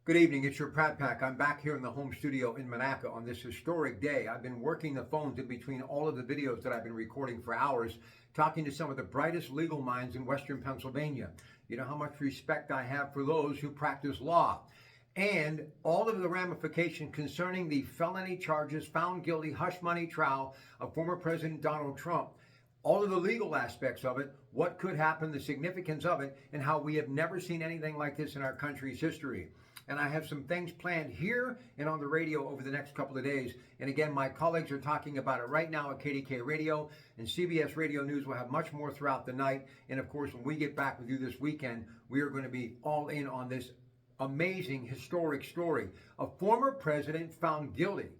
Good evening, it's your Pratt Pack. I'm back here in the home studio in Monaco on this historic day. I've been working the phones in between all of the videos that I've been recording for hours, talking to some of the brightest legal minds in Western Pennsylvania. You know how much respect I have for those who practice law. And all of the ramifications concerning the felony charges found guilty hush money trial of former President Donald Trump, all of the legal aspects of it, what could happen, the significance of it, and how we have never seen anything like this in our country's history. And I have some things planned here and on the radio over the next couple of days. And again, my colleagues are talking about it right now at KDK Radio, and CBS Radio News will have much more throughout the night. And of course, when we get back with you this weekend, we are going to be all in on this amazing historic story. A former president found guilty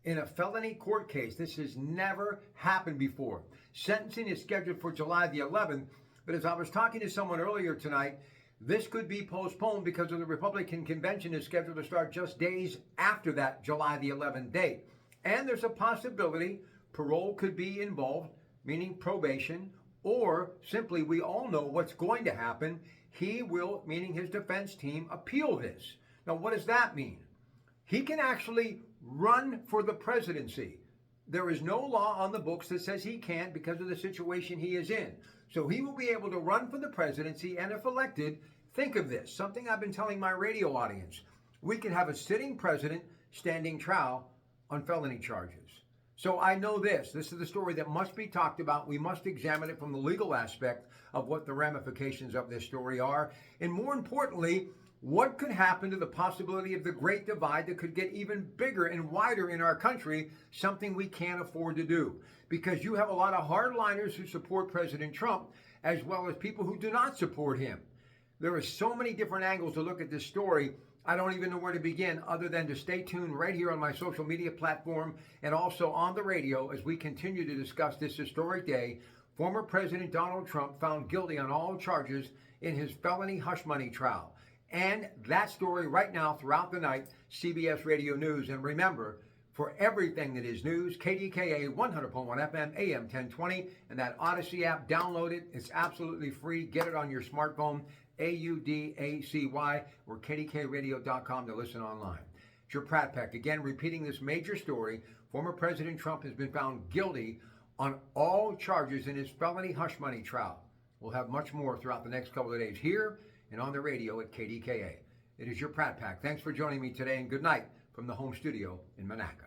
in a felony court case. This has never happened before. Sentencing is scheduled for July the 11th, but as I was talking to someone earlier tonight, this could be postponed because of the Republican convention is scheduled to start just days after that July the 11th date. And there's a possibility parole could be involved, meaning probation, or simply we all know what's going to happen. He will, meaning his defense team, appeal this. Now, what does that mean? He can actually run for the presidency. There is no law on the books that says he can't because of the situation he is in. So he will be able to run for the presidency, and if elected, think of this, something I've been telling my radio audience. We could have a sitting president standing trial on felony charges. So I know this is the story that must be talked about. We must examine it from the legal aspect of what the ramifications of this story are. And more importantly, what could happen to the possibility of the great divide that could get even bigger and wider in our country, something we can't afford to do. Because you have a lot of hardliners who support President Trump, as well as people who do not support him. There are so many different angles to look at this story. I don't even know where to begin other than to stay tuned right here on my social media platform and also on the radio as we continue to discuss this historic day. Former President Donald Trump found guilty on all charges in his felony hush money trial. And that story right now throughout the night, CBS Radio News. And remember, for everything that is news, KDKA 100.1 FM, AM 1020, and that Odyssey app, download it. It's absolutely free. Get it on your smartphone, AUDACY, or KDKRadio.com to listen online. It's your Pratt Pack. Again, repeating this major story, former President Trump has been found guilty on all charges in his felony hush money trial. We'll have much more throughout the next couple of days here and on the radio at KDKA. It is your Pratt Pack. Thanks for joining me today, and good night from the home studio in Monaco.